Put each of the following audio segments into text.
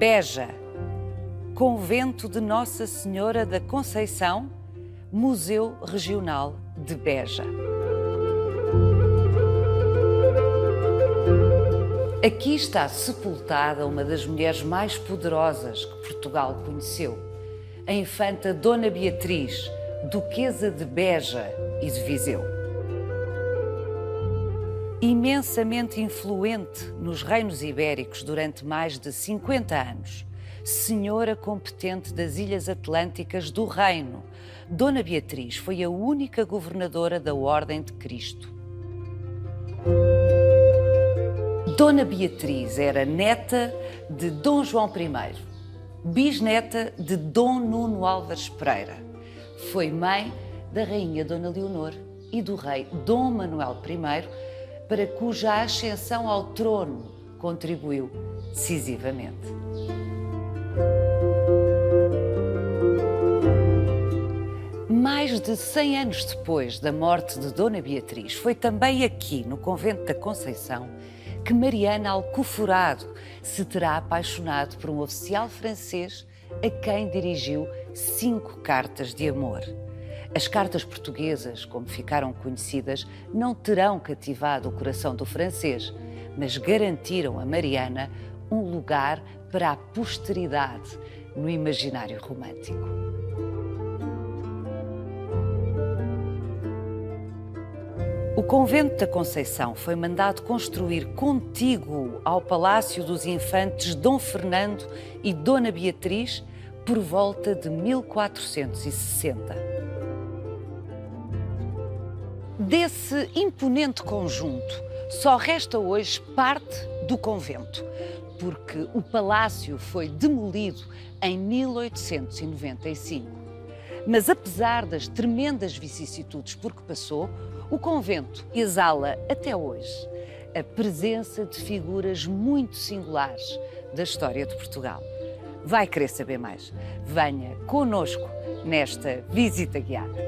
Beja, Convento de Nossa Senhora da Conceição, Museu Regional de Beja. Aqui está sepultada uma das mulheres mais poderosas que Portugal conheceu, a infanta Dona Beatriz, Duquesa de Beja e de Viseu. Imensamente influente nos reinos ibéricos durante mais de 50 anos, senhora competente das Ilhas Atlânticas do Reino, Dona Beatriz foi a única governadora da Ordem de Cristo. Dona Beatriz era neta de Dom João I, bisneta de Dom Nuno Álvares Pereira. Foi mãe da Rainha Dona Leonor e do rei Dom Manuel I, para cuja ascensão ao trono contribuiu decisivamente. Mais de 100 anos depois da morte de Dona Beatriz, foi também aqui, no Convento da Conceição, que Mariana Alcoforado se terá apaixonado por um oficial francês a quem dirigiu 5 cartas de amor. As cartas portuguesas, como ficaram conhecidas, não terão cativado o coração do francês, mas garantiram a Mariana um lugar para a posteridade no imaginário romântico. O Convento da Conceição foi mandado construir contíguo ao Palácio dos Infantes Dom Fernando e Dona Beatriz por volta de 1460. Desse imponente conjunto, só resta hoje parte do convento, porque o palácio foi demolido em 1895. Mas apesar das tremendas vicissitudes por que passou, o convento exala até hoje a presença de figuras muito singulares da história de Portugal. Vai querer saber mais? Venha connosco nesta visita guiada.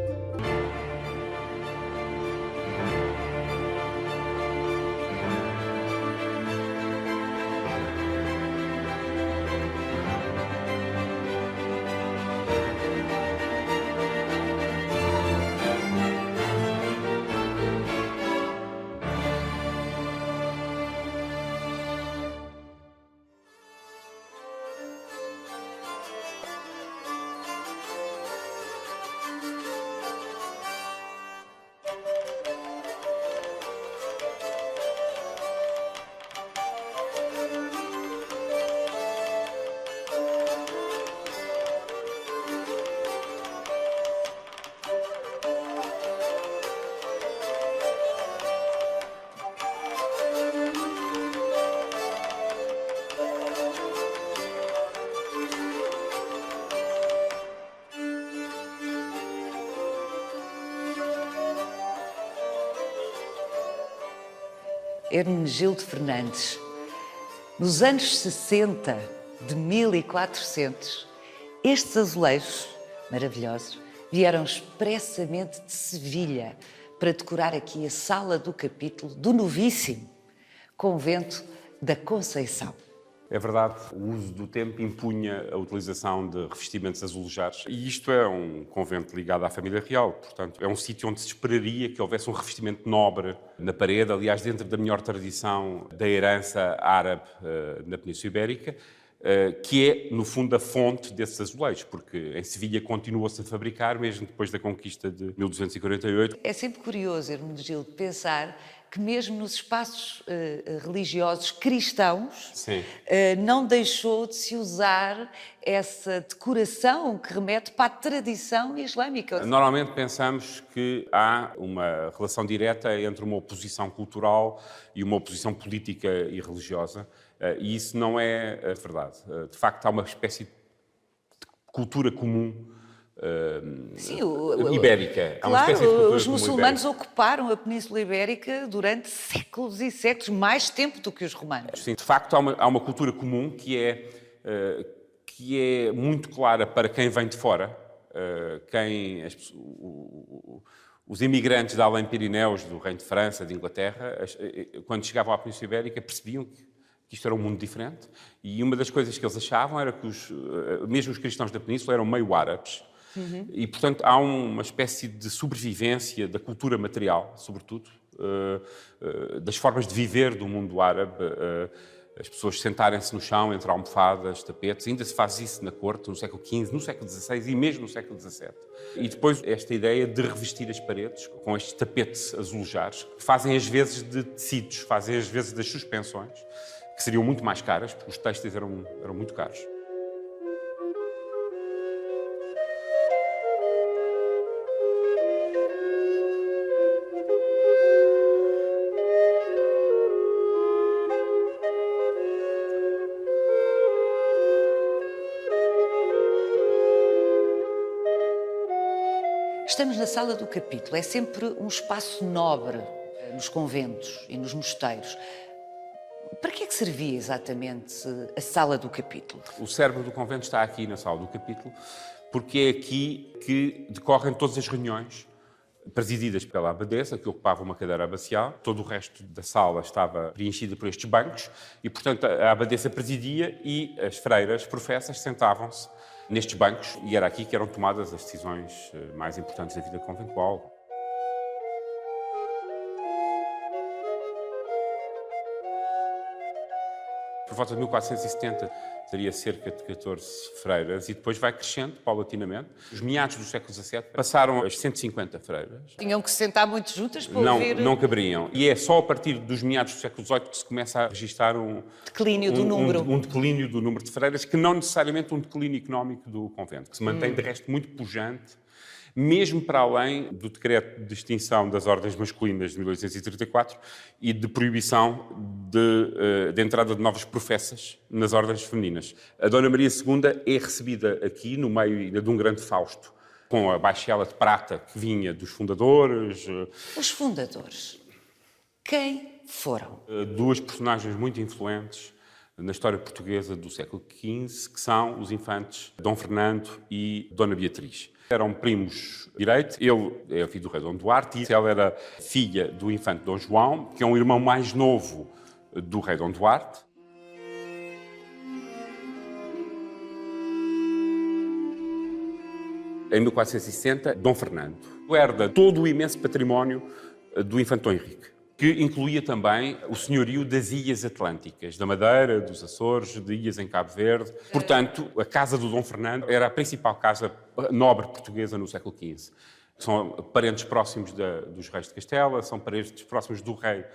Hermenegildo Fernandes. Nos anos 60 de 1400, estes azulejos maravilhosos vieram expressamente de Sevilha para decorar aqui a sala do capítulo do novíssimo Convento da Conceição. É verdade, o uso do tempo impunha a utilização de revestimentos azulejados. E isto é um convento ligado à família real, portanto, é um sítio onde se esperaria que houvesse um revestimento nobre na parede, aliás, dentro da melhor tradição da herança árabe na Península Ibérica, que é, no fundo, a fonte desses azulejos, porque em Sevilha continua-se a fabricar, mesmo depois da conquista de 1248. É sempre curioso, Hermenegildo, pensar que mesmo nos espaços religiosos cristãos não deixou de se usar essa decoração que remete para a tradição islâmica. Normalmente pensamos que há uma relação direta entre uma oposição cultural e uma oposição política e religiosa, e isso não é verdade. De facto, há uma espécie de cultura comum Sim, ibérica. Claro, os muçulmanos ocuparam a Península Ibérica durante séculos e séculos, mais tempo do que os romanos. Sim, de facto há uma cultura comum que é muito clara para quem vem de fora, os imigrantes de além Pirineus, do Reino de França, de Inglaterra, quando chegavam à Península Ibérica, percebiam que isto era um mundo diferente, e uma das coisas que eles achavam era que mesmo os cristãos da Península eram meio árabes, e, portanto, há uma espécie de sobrevivência da cultura material, sobretudo, das formas de viver do mundo árabe, as pessoas sentarem-se no chão entre almofadas, tapetes, ainda se faz isso na corte, no século XV, no século XVI e mesmo no século XVII. E depois esta ideia de revestir as paredes com estes tapetes azulejares, que fazem às vezes de tecidos, fazem às vezes das suspensões, que seriam muito mais caras, porque os têxteis eram muito caros. Estamos na sala do capítulo. É sempre um espaço nobre nos conventos e nos mosteiros. Para que é que servia exatamente a sala do capítulo? O cérebro do convento está aqui na sala do capítulo, porque é aqui que decorrem todas as reuniões presididas pela abadesa, que ocupava uma cadeira abacial. Todo o resto da sala estava preenchida por estes bancos e, portanto, a abadesa presidia e as freiras, professas, sentavam-se nestes bancos e era aqui que eram tomadas as decisões mais importantes da vida conventual. Por volta de 1470 teria cerca de 14 freiras e depois vai crescendo paulatinamente. Os meados do século XVII passaram as 150 freiras. Tinham que se sentar muito juntas para ouvir... Não caberiam. E é só a partir dos meados do século XVIII que se começa a registrar um declínio do número. Um declínio do número de freiras, que não necessariamente um declínio económico do convento, que se mantém de resto muito pujante, mesmo para além do decreto de extinção das ordens masculinas de 1834 e de proibição de entrada de novas professas nas ordens femininas. A Dona Maria II é recebida aqui, no meio de um grande fausto, com a baixela de prata que vinha dos fundadores. Os fundadores, quem foram? Duas personagens muito influentes na história portuguesa do século XV, que são os infantes Dom Fernando e Dona Beatriz. Eram primos direito. Ele é filho do rei Dom Duarte e ela era filha do infante Dom João, que é um irmão mais novo do rei Dom Duarte. Em 1460, Dom Fernando herda todo o imenso património do infante Dom Henrique, que incluía também o senhorio das Ilhas Atlânticas, da Madeira, dos Açores, de ilhas em Cabo Verde. Portanto, a casa do Dom Fernando era a principal casa nobre portuguesa no século XV. São parentes próximos dos reis de Castela, são parentes próximos do rei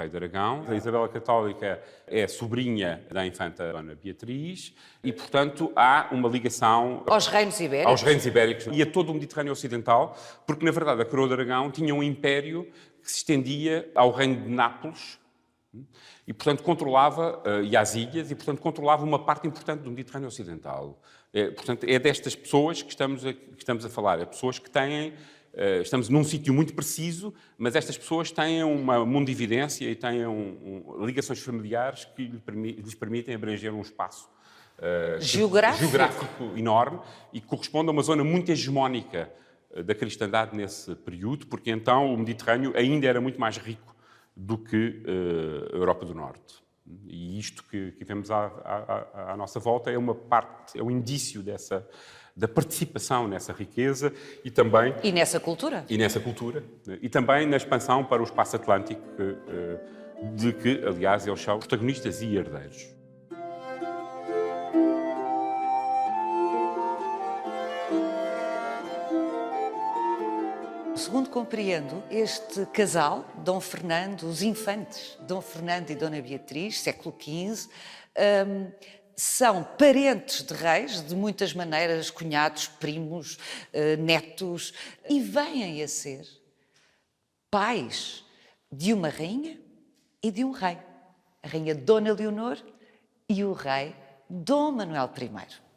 de Aragão. A Isabela Católica é sobrinha da infanta Dona Beatriz e, portanto, há uma ligação aos reinos ibéricos. Aos reinos ibéricos e a todo o Mediterrâneo Ocidental, porque, na verdade, a coroa de Aragão tinha um império que se estendia ao reino de Nápoles e, portanto, controlava, e às ilhas, e, portanto, controlava uma parte importante do Mediterrâneo Ocidental. Portanto, é destas pessoas que estamos a falar. É pessoas que têm... Estamos num sítio muito preciso, mas estas pessoas têm uma mundividência e têm ligações familiares que lhes permitem abranger um espaço geográfico enorme e que corresponde a uma zona muito hegemónica da cristandade nesse período, porque então o Mediterrâneo ainda era muito mais rico do que a Europa do Norte. E isto que vemos à nossa volta é uma parte, é um indício da participação nessa riqueza e também... E nessa cultura. E também na expansão para o espaço atlântico, de que, aliás, eles são protagonistas e herdeiros. Segundo compreendo, este casal, Dom Fernando, os infantes, Dom Fernando e Dona Beatriz, século XV, são parentes de reis, de muitas maneiras, cunhados, primos, netos, e vêm a ser pais de uma rainha e de um rei. A rainha Dona Leonor e o rei Dom Manuel I.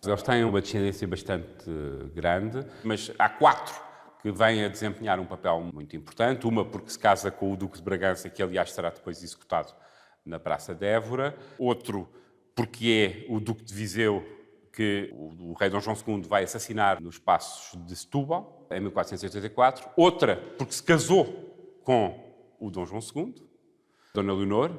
Eles têm uma descendência bastante grande, mas há 4 que vêm a desempenhar um papel muito importante. Uma porque se casa com o Duque de Bragança, que aliás será depois executado na Praça de Évora. Outro porque é o Duque de Viseu, que o rei Dom João II vai assassinar nos Passos de Setúbal, em 1484. Outra porque se casou com o Dom João II, Dona Leonor,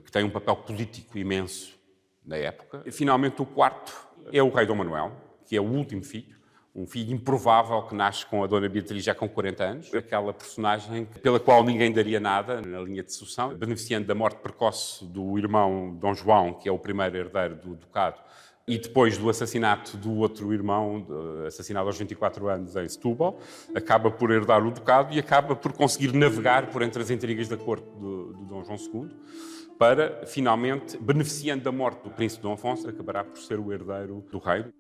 que tem um papel político imenso na época. E, finalmente, o quarto é o rei Dom Manuel, que é o último filho, um filho improvável que nasce com a Dona Beatriz já com 40 anos, aquela personagem pela qual ninguém daria nada na linha de sucessão, beneficiando da morte precoce do irmão Dom João, que é o primeiro herdeiro do ducado, e depois do assassinato do outro irmão, assassinado aos 24 anos em Setúbal, acaba por herdar o ducado e acaba por conseguir navegar por entre as intrigas da corte do Dom João II, para, finalmente, beneficiando da morte do príncipe Dom Afonso, acabará por ser o herdeiro do reino.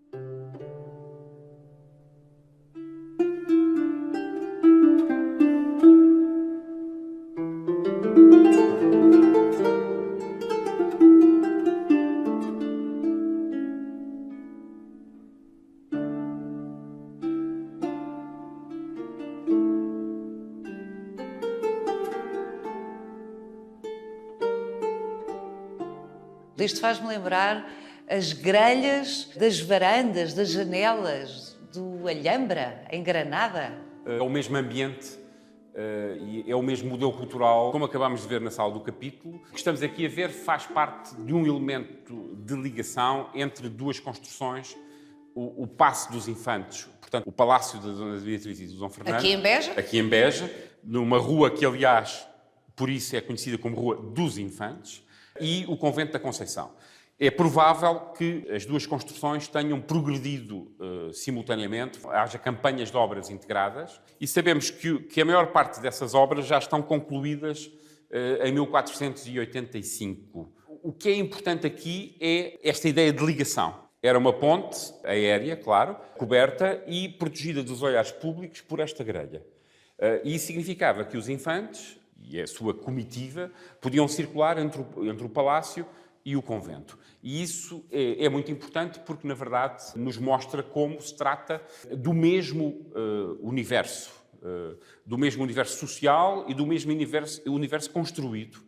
Isto faz-me lembrar as grelhas das varandas, das janelas do Alhambra, em Granada. É o mesmo ambiente e é o mesmo modelo cultural, como acabámos de ver na sala do capítulo. O que estamos aqui a ver faz parte de um elemento de ligação entre duas construções, o Paço dos Infantes, portanto, o Palácio da Dona Beatriz e do Dom Fernando. Aqui em Beja? Aqui em Beja, numa rua que, aliás, por isso é conhecida como Rua dos Infantes, e o Convento da Conceição. É provável que as duas construções tenham progredido simultaneamente, haja campanhas de obras integradas, e sabemos que a maior parte dessas obras já estão concluídas em 1485. O que é importante aqui é esta ideia de ligação. Era uma ponte aérea, claro, coberta e protegida dos olhares públicos por esta grelha. E isso significava que os infantes e a sua comitiva podiam circular entre o palácio e o convento. E isso é muito importante porque, na verdade, nos mostra como se trata do mesmo universo social e do mesmo universo construído.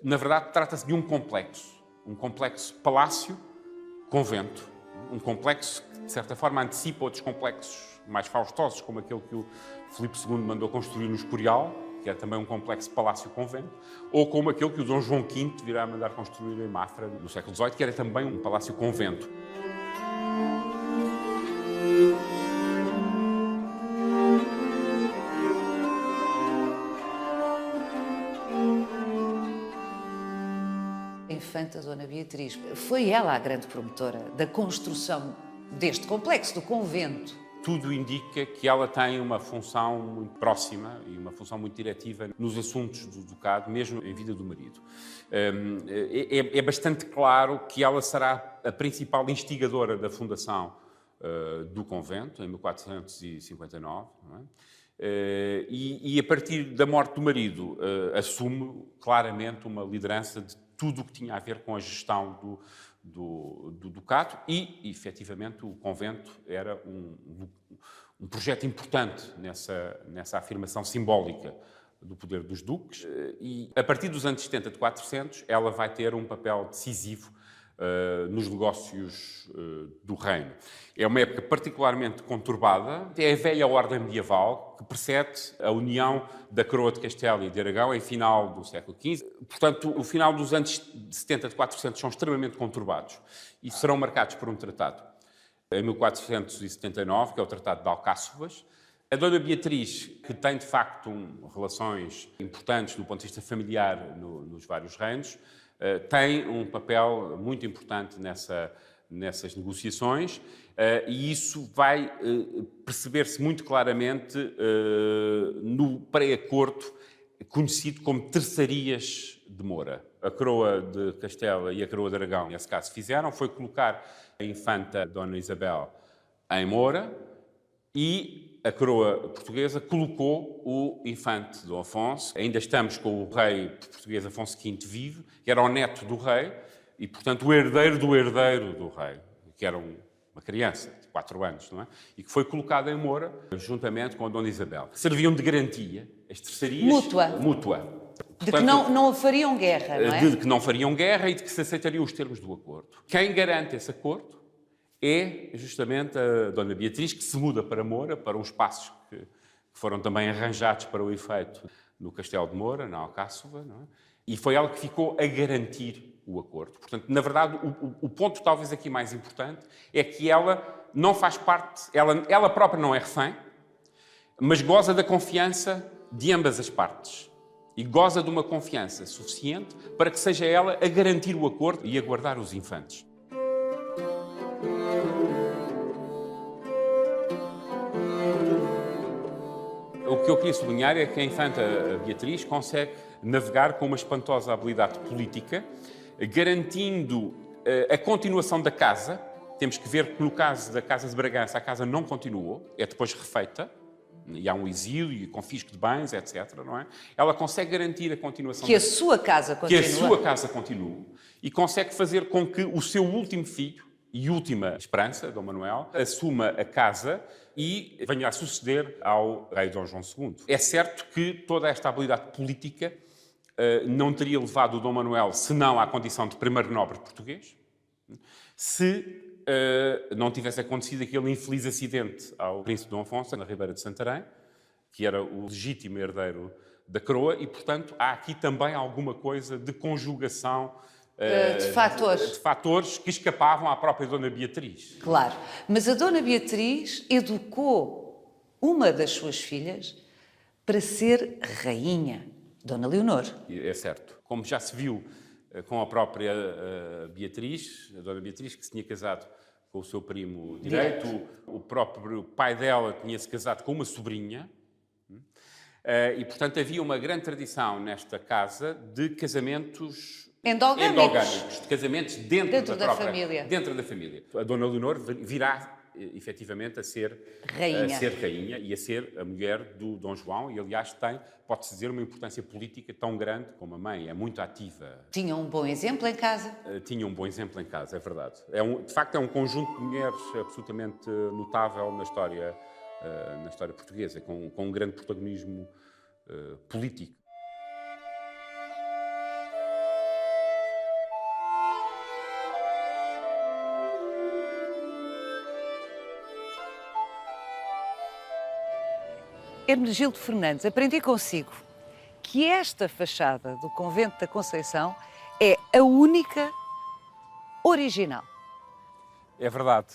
Na verdade, trata-se de um complexo palácio-convento, um complexo que, de certa forma, antecipa outros complexos mais faustosos, como aquele que o Filipe II mandou construir no Escorial, que é também um complexo palácio-convento, ou como aquele que o Dom João V virá a mandar construir em Mafra, no século XVIII, que era também um palácio-convento. A infanta Dona Beatriz, foi ela a grande promotora da construção deste complexo, do convento. Tudo indica que ela tem uma função muito próxima e uma função muito diretiva nos assuntos do ducado, mesmo em vida do marido. É bastante claro que ela será a principal instigadora da fundação do convento, em 1459, não é? E a partir da morte do marido assume claramente uma liderança de tudo o que tinha a ver com a gestão do ducado e, efetivamente, o convento era um projeto importante nessa afirmação simbólica do poder dos duques. E, a partir dos anos 70 de 400, ela vai ter um papel decisivo nos negócios do reino. É uma época particularmente conturbada. É a velha ordem medieval que precede a união da coroa de Castela e de Aragão em final do século XV. Portanto, o final dos anos 70 de 400 são extremamente conturbados e serão marcados por um tratado. Em 1479, que é o Tratado de Alcáçovas, a Dona Beatriz, que tem de facto relações importantes do ponto de vista familiar nos vários reinos, tem um papel muito importante nessas negociações e isso vai perceber-se muito claramente no pré-acordo conhecido como Terçarias de Moura. A coroa de Castela e a coroa de Aragão, nesse caso, fizeram foi colocar a infanta Dona Isabel em Moura e a coroa portuguesa colocou o infante Dom Afonso. Ainda estamos com o rei português Afonso V vivo, que era o neto do rei e, portanto, o herdeiro do rei, que era uma criança de 4 anos, não é? E que foi colocado em Moura, juntamente com a Dona Isabel. Serviam de garantia, as terçarias... Mútua. De que não fariam guerra, não é? De que não fariam guerra e de que se aceitariam os termos do acordo. Quem garante esse acordo é justamente a Dona Beatriz, que se muda para Moura, para uns espaços que foram também arranjados para o efeito no Castelo de Moura, na Alcáçova, não é? E foi ela que ficou a garantir o acordo. Portanto, na verdade, o ponto talvez aqui mais importante é que ela não faz parte, ela própria não é refém, mas goza da confiança de ambas as partes. E goza de uma confiança suficiente para que seja ela a garantir o acordo e a guardar os infantes. O que eu queria sublinhar é que a infanta Beatriz consegue navegar com uma espantosa habilidade política, garantindo a continuação da casa. Temos que ver que no caso da Casa de Bragança a casa não continuou, é depois refeita, e há um exílio e confisco de bens, etc. Não é? Ela consegue garantir a continuação... Que a sua casa continue. Que a sua casa continue. E consegue fazer com que o seu último filho e última esperança, Dom Manuel, assuma a casa e venha a suceder ao rei Dom João II. É certo que toda esta habilidade política não teria levado o Dom Manuel senão à condição de primeiro nobre português, se não tivesse acontecido aquele infeliz acidente ao príncipe Dom Afonso, na Ribeira de Santarém, que era o legítimo herdeiro da coroa, e, portanto, há aqui também alguma coisa de conjugação de fatores que escapavam à própria Dona Beatriz. Claro, mas a Dona Beatriz educou uma das suas filhas para ser rainha, Dona Leonor. É certo. Como já se viu com a própria Beatriz, a Dona Beatriz, que se tinha casado com o seu primo direito, o próprio pai dela tinha-se casado com uma sobrinha, e, portanto, havia uma grande tradição nesta casa de casamentos endogâmicos, de casamentos dentro da família. Dentro da família. A Dona Leonor virá, efetivamente, a ser rainha e a ser a mulher do Dom João, e, aliás, pode-se dizer, uma importância política tão grande como a mãe, é muito ativa. Tinha um bom exemplo em casa? Tinha um bom exemplo em casa, é verdade. De facto, é um conjunto de mulheres absolutamente notável na história portuguesa, com um grande protagonismo político. Hermenegildo Fernandes, aprendi consigo que esta fachada do Convento da Conceição é a única original. É verdade,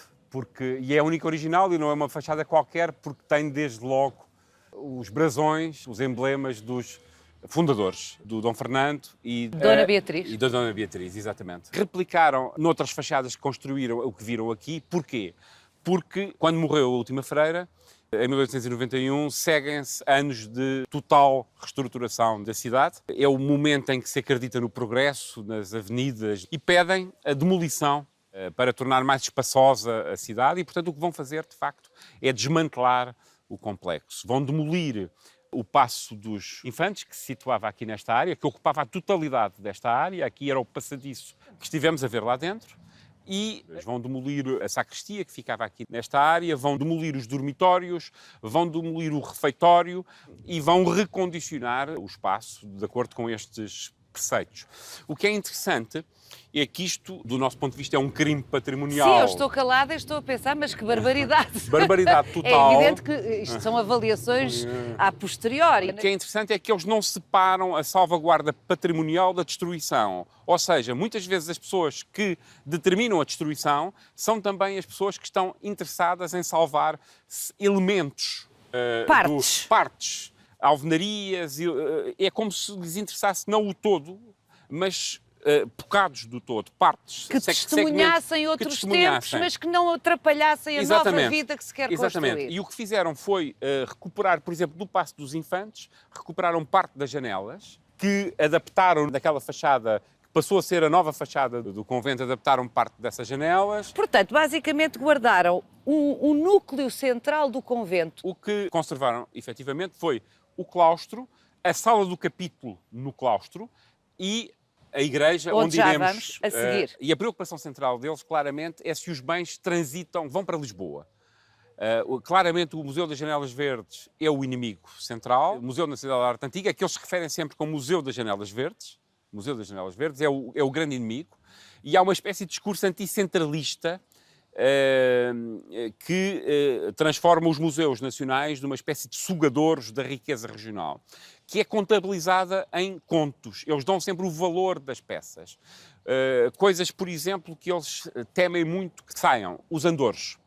e é a única original e não é uma fachada qualquer, porque tem desde logo os brasões, os emblemas dos fundadores, do Dom Fernando e Dona Beatriz. E da Dona Beatriz, exatamente. Replicaram noutras fachadas que construíram o que viram aqui. Porquê? Porque quando morreu a última freira, em 1891, seguem-se anos de total reestruturação da cidade. É o momento em que se acredita no progresso nas avenidas e pedem a demolição para tornar mais espaçosa a cidade e, portanto, o que vão fazer, de facto, é desmantelar o complexo. Vão demolir o Paço dos Infantes, que se situava aqui nesta área, que ocupava a totalidade desta área. Aqui era o passadiço que estivemos a ver lá dentro. E vão demolir a sacristia, que ficava aqui nesta área, vão demolir os dormitórios, vão demolir o refeitório e vão recondicionar o espaço de acordo com estes preceitos. O que é interessante é que isto, do nosso ponto de vista, é um crime patrimonial. Sim, eu estou calada e estou a pensar, mas que barbaridade. Barbaridade total. É evidente que isto são avaliações a posteriori. O que é interessante é que eles não separam a salvaguarda patrimonial da destruição. Ou seja, muitas vezes as pessoas que determinam a destruição são também as pessoas que estão interessadas em salvar elementos. Partes. Alvenarias. É como se lhes interessasse não o todo, mas bocados do todo, partes. Que testemunhassem outros tempos, mas que não atrapalhassem a nova vida que se quer construir. E o que fizeram foi recuperar, por exemplo, do Paço dos Infantes, recuperaram parte das janelas, que adaptaram daquela fachada, que passou a ser a nova fachada do convento, adaptaram parte dessas janelas. Portanto, basicamente guardaram um núcleo central do convento. O que conservaram, efetivamente, foi o claustro, a sala do capítulo no claustro e a igreja onde já iremos vamos a seguir. E a preocupação central deles, claramente, é se os bens vão para Lisboa. Claramente o Museu das Janelas Verdes é o inimigo central. O Museu Nacional da Arte Antiga, que eles se referem sempre como Museu das Janelas Verdes. O Museu das Janelas Verdes é o grande inimigo. E há uma espécie de discurso anticentralista que transforma os museus nacionais numa espécie de sugadores da riqueza regional, que é contabilizada em contos. Eles dão sempre o valor das peças. Coisas, por exemplo, que eles temem muito que saiam. Os andores.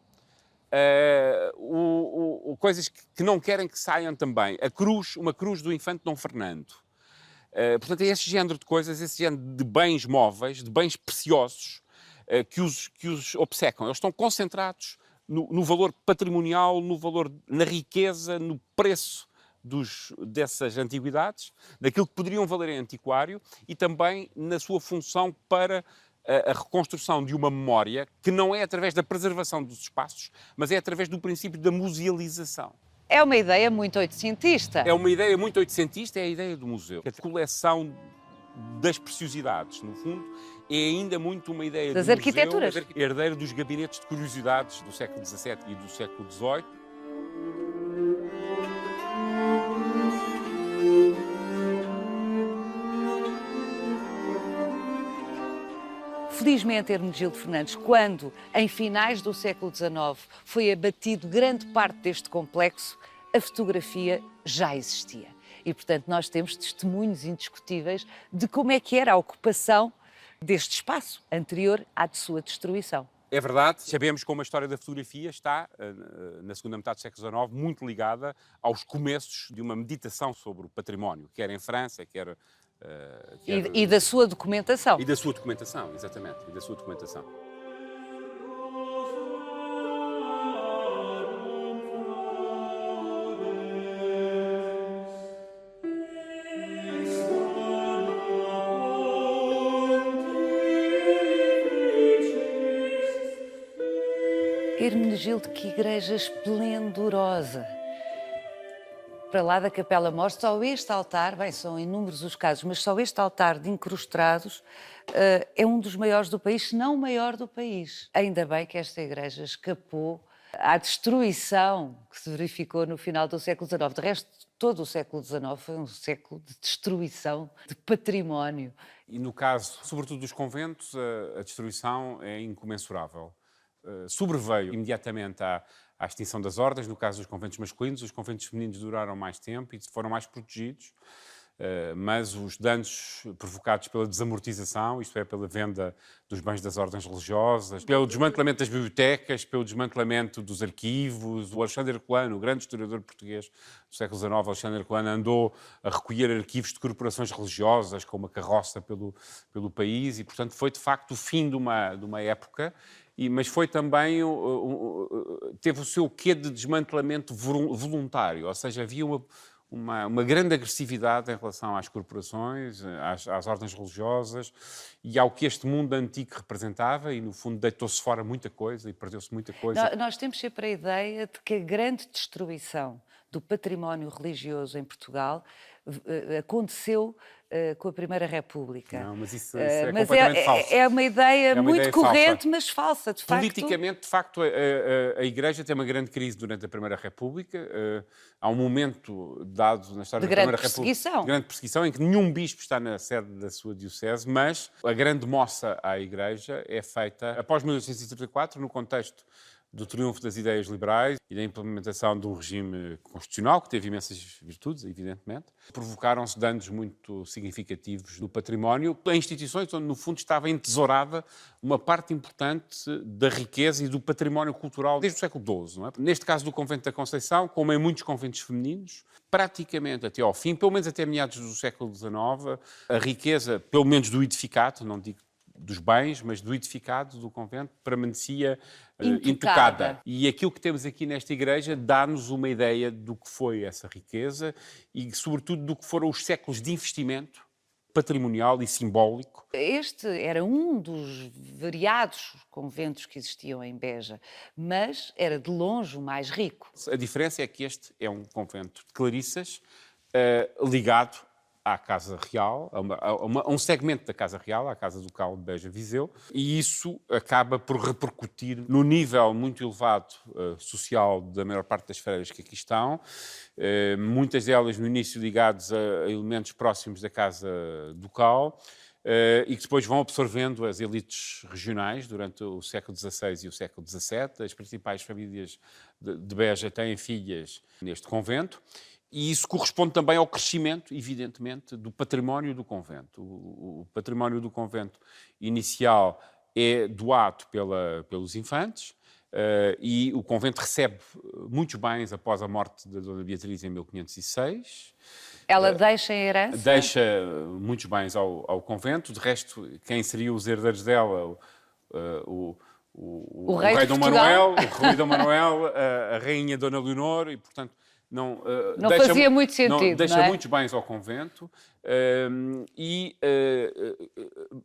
Coisas que não querem que saiam também. Uma cruz do infante Dom Fernando. Portanto, é esse género de coisas, esse género de bens móveis, de bens preciosos, que os obcecam. Eles estão concentrados no valor patrimonial, no valor, na riqueza, no preço dessas antiguidades, daquilo que poderiam valer em antiquário e também na sua função para a reconstrução de uma memória que não é através da preservação dos espaços, mas é através do princípio da musealização. É uma ideia muito oitocentista. É uma ideia muito oitocentista, é a ideia do museu. A coleção das preciosidades, no fundo, é ainda muito uma ideia das do arquiteturas. Museu, herdeiro dos gabinetes de curiosidades do século XVII e do século XVIII. Felizmente, Hermenegildo Fernandes, quando, em finais do século XIX, foi abatido grande parte deste complexo, a fotografia já existia. E, portanto, nós temos testemunhos indiscutíveis de como é que era a ocupação deste espaço anterior à sua destruição. É verdade, sabemos como a história da fotografia está, na segunda metade do século XIX, muito ligada aos começos de uma meditação sobre o património, quer em França, quer... E da sua documentação. E da sua documentação, exatamente, e da sua documentação. Hermenegildo, que igreja esplendorosa! Para lá da Capela Mor, só este altar, bem, são inúmeros os casos, mas só este altar de incrustados é um dos maiores do país, se não o maior do país. Ainda bem que esta igreja escapou à destruição que se verificou no final do século XIX. De resto, todo o século XIX foi um século de destruição de património. E no caso, sobretudo dos conventos, a destruição é incomensurável. Sobreveio imediatamente à extinção das ordens, no caso dos conventos masculinos. Os conventos femininos duraram mais tempo e foram mais protegidos, mas os danos provocados pela desamortização, isto é, pela venda dos bens das ordens religiosas, pelo desmantelamento das bibliotecas, pelo desmantelamento dos arquivos. O Alexandre Herculano, o grande historiador português do século XIX, Alexandre Herculano, andou a recolher arquivos de corporações religiosas com uma carroça pelo país e, portanto, foi de facto o fim de uma época. Mas foi também, teve o seu quê de desmantelamento voluntário, ou seja, havia uma grande agressividade em relação às corporações, às ordens religiosas e ao que este mundo antigo representava e, no fundo, deitou-se fora muita coisa e perdeu-se muita coisa. Nós temos sempre a ideia de que a grande destruição do património religioso em Portugal aconteceu com a Primeira República. Não, mas isso é completamente falso. É uma ideia muito ideia corrente, falsa. Mas falsa, de facto. Politicamente, de facto, a Igreja tem uma grande crise durante a Primeira República. Há um momento dado na história da Primeira República de grande perseguição, em que nenhum bispo está na sede da sua diocese, mas a grande moça à Igreja é feita após 1834, no contexto do triunfo das ideias liberais e da implementação de um regime constitucional, que teve imensas virtudes, evidentemente. Provocaram-se danos muito significativos do património em instituições onde, no fundo, estava entesourada uma parte importante da riqueza e do património cultural desde o século XII. Não é? Neste caso do Convento da Conceição, como em muitos conventos femininos, praticamente até ao fim, pelo menos até meados do século XIX, a riqueza, pelo menos do edificado, não digo dos bens, mas do edificado do convento, permanecia intocada. E aquilo que temos aqui nesta igreja dá-nos uma ideia do que foi essa riqueza e, sobretudo, do que foram os séculos de investimento patrimonial e simbólico. Este era um dos variados conventos que existiam em Beja, mas era de longe o mais rico. A diferença é que este é um convento de clarissas ligado à Casa Real, a um segmento da Casa Real, à Casa Ducal de Beja Viseu, e isso acaba por repercutir no nível muito elevado social da maior parte das freiras que aqui estão, muitas delas no início ligadas a elementos próximos da Casa Ducal, e que depois vão absorvendo as elites regionais durante o século XVI e o século XVII. As principais famílias de Beja têm filhas neste convento. E isso corresponde também ao crescimento, evidentemente, do património do convento. O património do convento inicial é doado pelos infantes, e o convento recebe muitos bens após a morte da Dona Beatriz em 1506. Ela deixa em herança? Deixa muitos bens ao convento. De resto, quem seriam os herdeiros dela? O rei Dom Manuel, o rei Dom Manuel, a rainha Dona Leonor, e, portanto, não fazia muito sentido, deixa muitos bens ao convento, e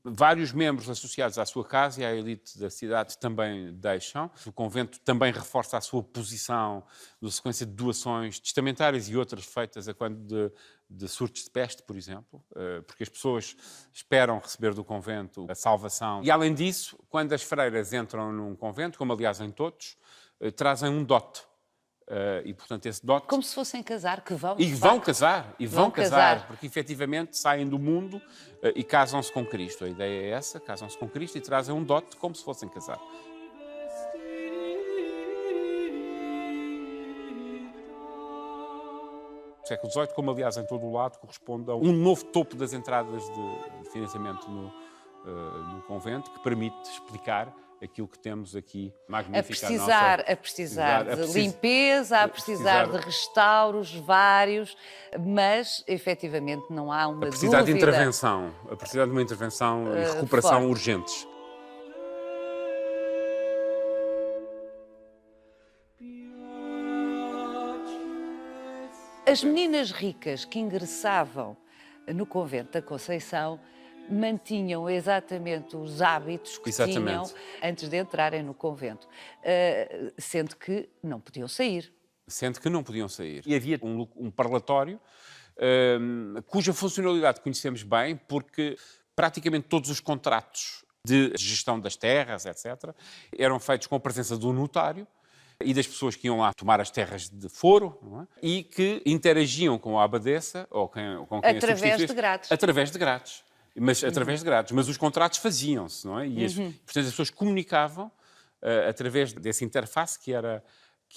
vários membros associados à sua casa e à elite da cidade também deixam. O convento também reforça a sua posição na sequência de doações testamentárias e outras feitas a quando de surtos de peste, por exemplo, porque as pessoas esperam receber do convento a salvação. E, além disso, quando as freiras entram num convento, como aliás em todos, trazem um dote. E, portanto, esse dote... Como se fossem casar, que vão... E vão casar, porque efetivamente saem do mundo e casam-se com Cristo. A ideia é essa, casam-se com Cristo e trazem um dote como se fossem casar. O século XVIII, como aliás em todo o lado, corresponde a um novo topo das entradas de financiamento no convento, que permite explicar aquilo que temos aqui, magnífica a precisar de limpeza, a precisar de restauros vários, mas efetivamente não há uma dúvida. A precisar de intervenção, a precisar de uma intervenção e recuperação forte. Urgentes. As meninas ricas que ingressavam no convento da Conceição mantinham exatamente os hábitos que tinham antes de entrarem no convento, sendo que não podiam sair. E havia um parlatório cuja funcionalidade conhecemos bem, porque praticamente todos os contratos de gestão das terras, etc., eram feitos com a presença do notário e das pessoas que iam lá tomar as terras de foro, não é? E que interagiam com a abadesa ou com quem através de grades. Através de grades. Mas os contratos faziam-se, não é? E portanto, as pessoas comunicavam através dessa interface que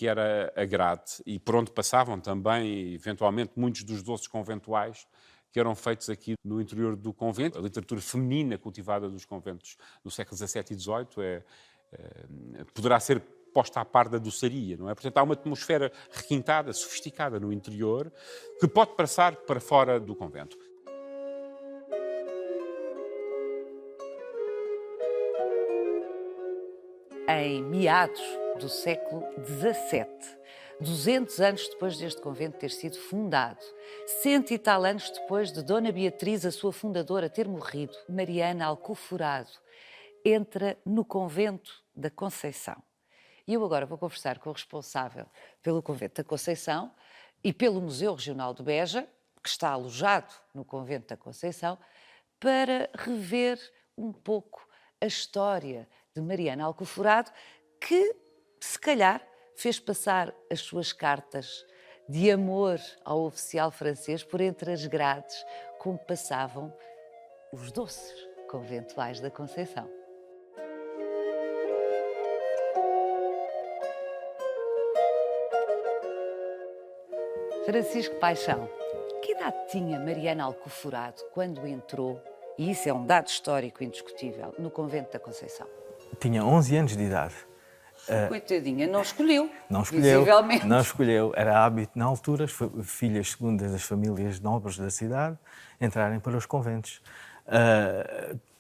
era a grade, e por onde passavam também, eventualmente, muitos dos doces conventuais que eram feitos aqui no interior do convento. A literatura feminina cultivada dos conventos no século XVII e XVIII poderá ser posta à par da doçaria, não é? Portanto, há uma atmosfera requintada, sofisticada no interior, que pode passar para fora do convento. Em meados do século XVII, 200 anos depois deste convento ter sido fundado, 100 e tal anos depois de Dona Beatriz, a sua fundadora, ter morrido, Mariana Alcoforado entra no convento da Conceição. E eu agora vou conversar com o responsável pelo convento da Conceição e pelo Museu Regional de Beja, que está alojado no convento da Conceição, para rever um pouco a história de Mariana Alcoforado, que, se calhar, fez passar as suas cartas de amor ao oficial francês por entre as grades, como passavam os doces conventuais da Conceição. Francisco Paixão, que idade tinha Mariana Alcoforado quando entrou, e isso é um dado histórico indiscutível, no convento da Conceição? Tinha 11 anos de idade. Coitadinha, não escolheu. Não escolheu, visivelmente. Não escolheu. Era hábito na altura, as filhas segundas das famílias nobres da cidade entrarem para os conventos.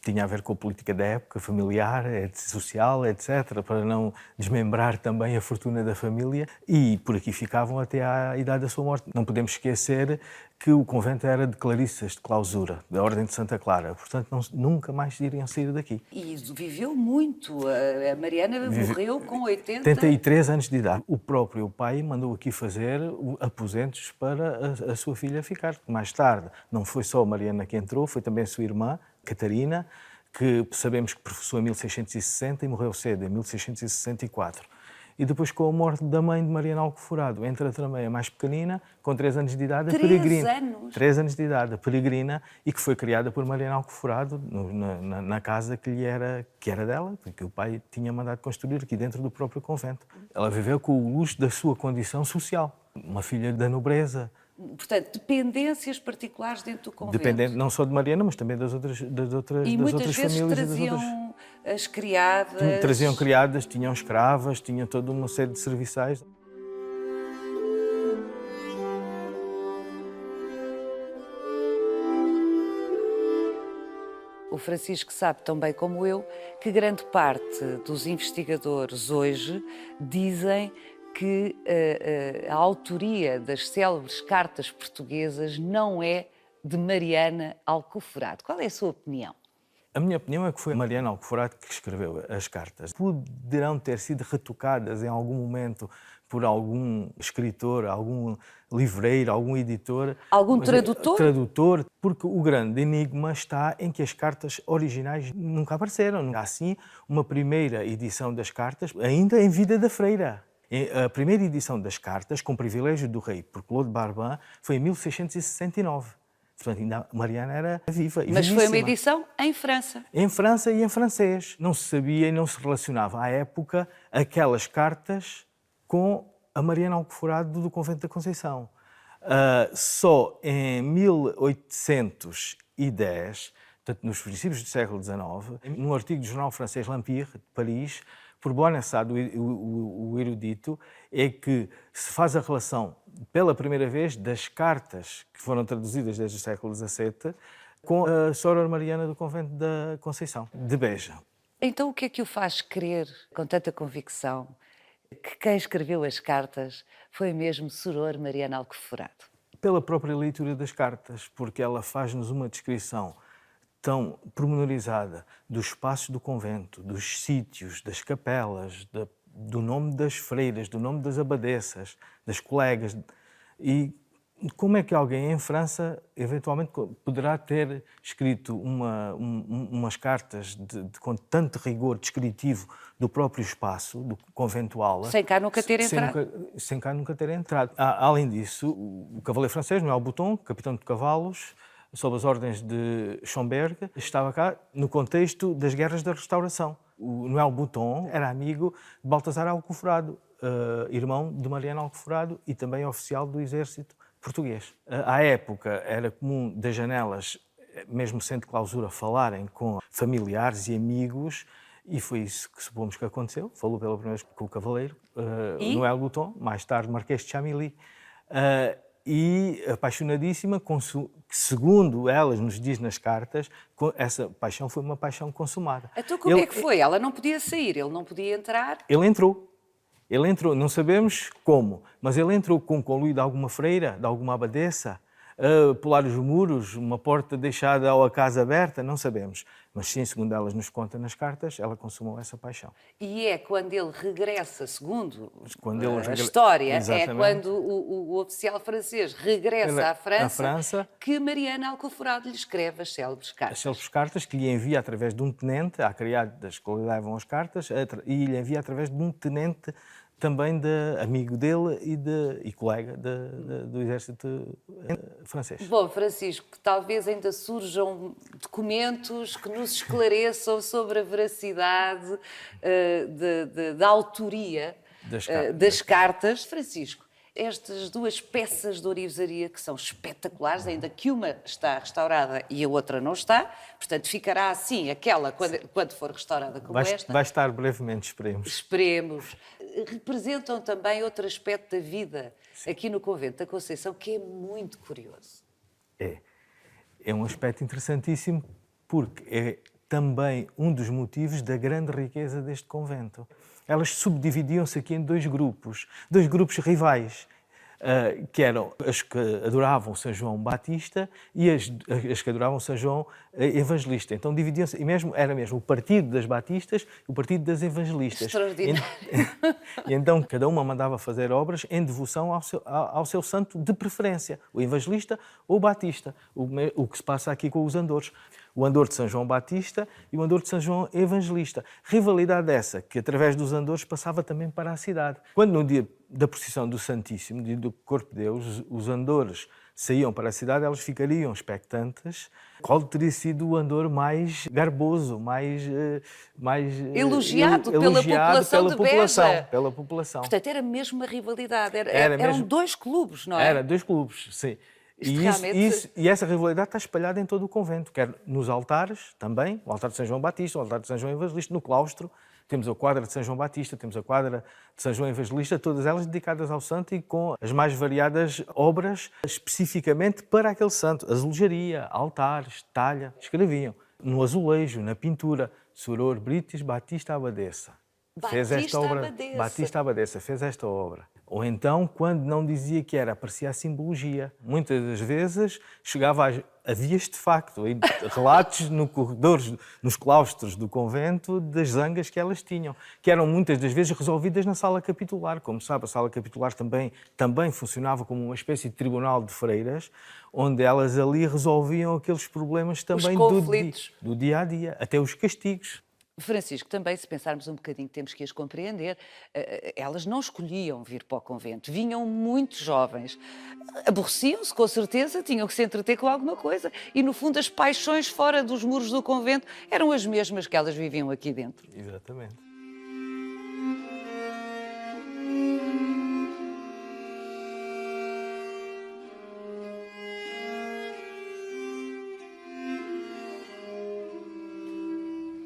Tinha a ver com a política da época, familiar, social, etc., para não desmembrar também a fortuna da família, e por aqui ficavam até à idade da sua morte. Não podemos esquecer que o convento era de clarissas de clausura, da Ordem de Santa Clara, portanto nunca mais iriam sair daqui. E viveu muito. A Mariana morreu com 83 anos de idade. O próprio pai mandou aqui fazer aposentos para a sua filha ficar. Mais tarde, não foi só a Mariana que entrou, foi também a sua irmã, Catarina, que sabemos que professou em 1660 e morreu cedo, em 1664. e depois com a morte da mãe de Mariana Alcoforado, entra também a mais pequenina, com 3 anos de idade, a 3 peregrina. anos? 3 anos de idade, a peregrina, e que foi criada por Mariana Alcoforado na casa que era dela, porque o pai tinha mandado construir aqui dentro do próprio convento. Ela viveu com o luxo da sua condição social, uma filha da nobreza. Portanto, dependências particulares dentro do convento. Dependente não só de Mariana, mas também das outras E muitas vezes famílias. traziam as criadas. Traziam criadas, tinham escravas, tinham toda uma série de serviçais. O Francisco sabe tão bem como eu que grande parte dos investigadores hoje dizem que a autoria das célebres cartas portuguesas não é de Mariana Alcoforado. Qual é a sua opinião? A minha opinião é que foi Mariana Alcoforado que escreveu as cartas. Poderão ter sido retocadas em algum momento por algum escritor, algum livreiro, algum editor. Algum tradutor? Tradutor, porque o grande enigma está em que as cartas originais nunca apareceram. Há, sim, uma primeira edição das cartas, ainda em vida da freira. A primeira edição das cartas, com privilégio do rei, por Claude Barbin, foi em 1669. Portanto, ainda Mariana era viva e Mas vivíssima. foi uma edição em França. Em França e em francês. Não se sabia e não se relacionava à época aquelas cartas com a Mariana Alcoforado do Convento da Conceição. Só em 1810, portanto, nos princípios do século XIX, num artigo do jornal francês L'Empire, de Paris, por Boissard, o erudito, é que se faz a relação, pela primeira vez, das cartas que foram traduzidas desde o século XVII com a Soror Mariana do Convento da Conceição, de Beja. Então o que é que o faz crer, com tanta convicção, que quem escreveu as cartas foi mesmo Soror Mariana Alcoforado? Pela própria leitura das cartas, porque ela faz-nos uma descrição tão pormenorizada dos espaços do convento, dos sítios, das capelas, do nome das freiras, do nome das abadesas, das colegas. E como é que alguém em França, eventualmente, poderá ter escrito umas cartas com tanto rigor descritivo do próprio espaço, do conventual... Sem cá nunca ter entrado? Sem cá nunca ter entrado. Além disso, o cavaleiro francês, Noël Bouton, capitão de cavalos, sob as ordens de Schomberg, estava cá no contexto das guerras da Restauração. O Noël Bouton era amigo de Baltasar Alcoforado, irmão de Mariana Alcoforado e também oficial do exército português. À época era comum das janelas, mesmo sem clausura, falarem com familiares e amigos, e foi isso que supomos que aconteceu. Falou pela primeira vez com o cavaleiro, Noël Bouton, mais tarde Marquês de Chamilly, e apaixonadíssima, segundo elas nos diz nas cartas, essa paixão foi uma paixão consumada. Então como é que foi? Ela não podia sair, ele não podia entrar? Ele entrou, não sabemos como, mas ele entrou com o conluio de alguma freira, de alguma abadesa, a pular os muros, uma porta deixada ou a casa aberta, não sabemos. Mas sim, segundo elas nos conta nas cartas, ela consumou essa paixão. E é quando ele regressa, segundo a história, exatamente, é quando o oficial francês regressa à França, que Mariana Alcoforado lhe escreve as célebres cartas. As célebres cartas que lhe envia através de um tenente, há criadas que lhe levam as cartas, e lhe envia através de um tenente também amigo dele e colega do exército francês. Bom, Francisco, talvez ainda surjam documentos que nos esclareçam sobre a veracidade da autoria das cartas. Francisco, estas duas peças de ourivesaria que são espetaculares, ainda que uma está restaurada e a outra não está, portanto ficará assim aquela quando for restaurada como esta. Vai estar brevemente, esperemos. Esperemos. Representam também outro aspecto da vida aqui no Convento da Conceição que é muito curioso. É um aspecto interessantíssimo porque é também um dos motivos da grande riqueza deste convento. Elas subdividiam-se aqui em dois grupos rivais, que eram as que adoravam São João Batista e as que adoravam São João Evangelista. Então dividiam-se, e era mesmo o partido das Batistas e o partido das Evangelistas. Extraordinário. E então cada uma mandava fazer obras em devoção ao seu santo de preferência, o Evangelista ou o Batista, o que se passa aqui com os Andores. o Andor de São João Batista e o Andor de São João Evangelista. Rivalidade essa, que através dos andores passava também para a cidade. Quando no dia da procissão do Santíssimo, dia do Corpo de Deus, os andores saíam para a cidade, elas ficariam expectantes qual teria sido o andor mais garboso, mais elogiado pela população de Beja. Pela população. Portanto, era mesmo uma rivalidade. Eram dois clubes, não é? Era dois clubes, sim. E essa rivalidade está espalhada em todo o convento, quer nos altares também, o altar de São João Batista, o altar de São João Evangelista, no claustro, temos a quadra de São João Batista, temos a quadra de São João Evangelista, todas elas dedicadas ao santo e com as mais variadas obras especificamente para aquele santo. Azulejaria, altares, talha, escreviam. No azulejo, na pintura, Soror Britis Batista Abadessa. Fez esta obra. Batista Abadessa fez esta obra. Ou então, quando não dizia que era, aparecia a simbologia. Muitas das vezes havia de facto relatos nos corredores, nos claustros do convento, das zangas que elas tinham, que eram muitas das vezes resolvidas na sala capitular. Como sabe, a sala capitular também funcionava como uma espécie de tribunal de freiras, onde elas ali resolviam aqueles problemas também do dia a dia, até os castigos. Francisco, também, se pensarmos um bocadinho, temos que as compreender. Elas não escolhiam vir para o convento, vinham muito jovens. Aborreciam-se, com certeza, tinham que se entreter com alguma coisa. E, no fundo, as paixões fora dos muros do convento eram as mesmas que elas viviam aqui dentro. Exatamente.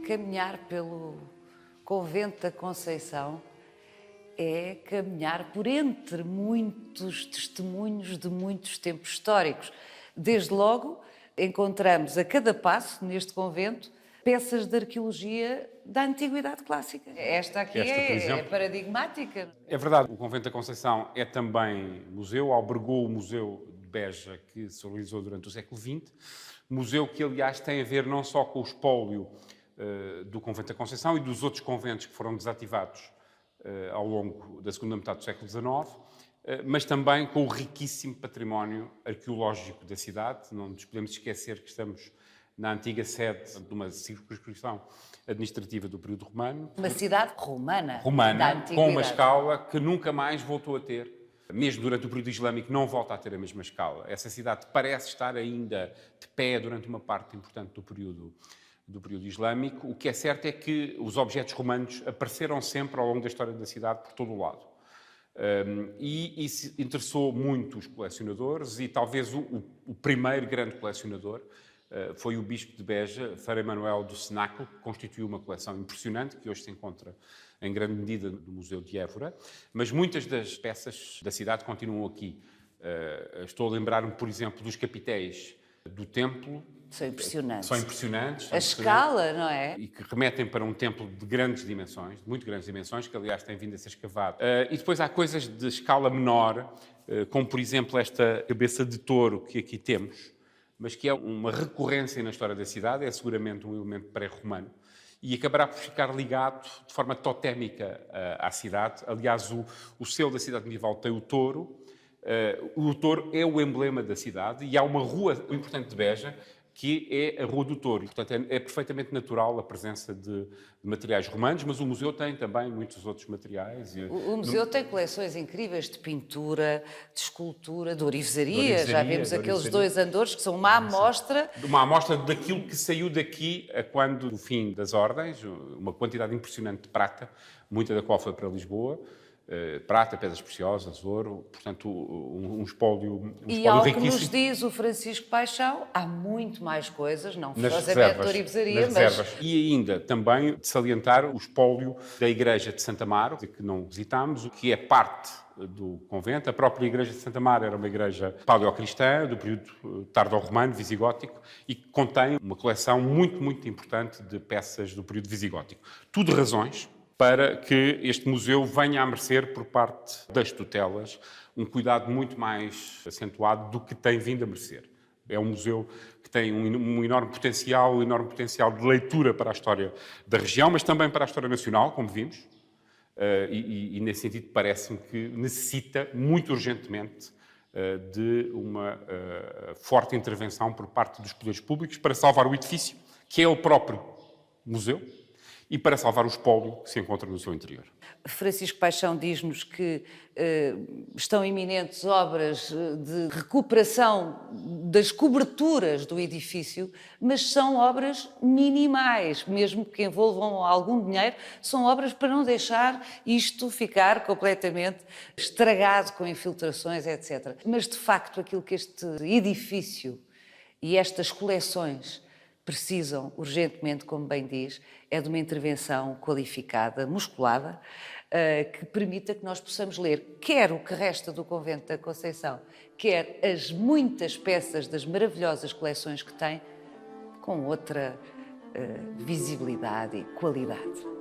Caminhar pelo convento da Conceição é caminhar por entre muitos testemunhos de muitos tempos históricos. Desde logo, encontramos a cada passo neste convento peças de arqueologia da Antiguidade Clássica. Esta aqui é paradigmática. É verdade, o convento da Conceição é também museu, albergou o Museu de Beja, que se realizou durante o século XX, museu que, aliás, tem a ver não só com o espólio do convento da Conceição e dos outros conventos que foram desativados ao longo da segunda metade do século XIX, mas também com o riquíssimo património arqueológico da cidade. Não nos podemos esquecer que estamos na antiga sede de uma circunscrição administrativa do período romano. Uma cidade romana da antiguidade, com uma escala que nunca mais voltou a ter. Mesmo durante o período islâmico não volta a ter a mesma escala. Essa cidade parece estar ainda de pé durante uma parte importante do período islâmico. O que é certo é que os objetos romanos apareceram sempre ao longo da história da cidade por todo o lado. E isso interessou muito os colecionadores e talvez o primeiro grande colecionador foi o bispo de Beja, Frei Manuel do Cenáculo, que constituiu uma coleção impressionante que hoje se encontra em grande medida no Museu de Évora, mas muitas das peças da cidade continuam aqui. Estou a lembrar-me, por exemplo, dos capitéis do templo. São impressionantes. A escala, não é? E que remetem para um templo de grandes dimensões, de muito grandes dimensões, que aliás tem vindo a ser escavado. E depois há coisas de escala menor, como por exemplo esta cabeça de touro que aqui temos, mas que é uma recorrência na história da cidade, é seguramente um elemento pré-romano, e acabará por ficar ligado de forma totémica à cidade. Aliás, o selo da cidade medieval tem o touro. O touro é o emblema da cidade e há uma rua importante de Beja que é a Rua do Touro. Portanto, é perfeitamente natural a presença de materiais romanos, mas o museu tem também muitos outros materiais. O museu tem coleções incríveis de pintura, de escultura, de orivesaria. Já vimos aqueles dois andores que são uma amostra. Uma amostra daquilo que saiu daqui a quando do fim das ordens, uma quantidade impressionante de prata, muita da qual foi para Lisboa. Prata, pedras preciosas, ouro, portanto, um espólio riquíssimo. E ao que nos diz o Francisco Paixão, há muito mais coisas, não forçosamente de orivesaria, mas... E ainda, também, de salientar o espólio da Igreja de Santa Amaro, que não visitámos, que é parte do convento. A própria Igreja de Santa Amaro era uma igreja paleocristã, do período tardo-romano, visigótico, e que contém uma coleção muito, muito importante de peças do período visigótico. Tudo razões para que este museu venha a merecer, por parte das tutelas, um cuidado muito mais acentuado do que tem vindo a merecer. É um museu que tem um enorme potencial de leitura para a história da região, mas também para a história nacional, como vimos, e nesse sentido parece-me que necessita, muito urgentemente, de uma forte intervenção por parte dos poderes públicos para salvar o edifício, que é o próprio museu, e para salvar o espólio que se encontra no seu interior. Francisco Paixão diz-nos que estão iminentes obras de recuperação das coberturas do edifício, mas são obras minimais, mesmo que envolvam algum dinheiro, são obras para não deixar isto ficar completamente estragado com infiltrações, etc. Mas, de facto, aquilo que este edifício e estas coleções precisam urgentemente, como bem diz, é de uma intervenção qualificada, musculada, que permita que nós possamos ler quer o que resta do Convento da Conceição, quer as muitas peças das maravilhosas coleções que tem, com outra visibilidade e qualidade.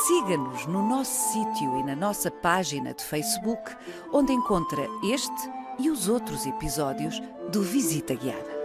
Siga-nos no nosso sítio e na nossa página de Facebook, onde encontra este e os outros episódios do Visita Guiada.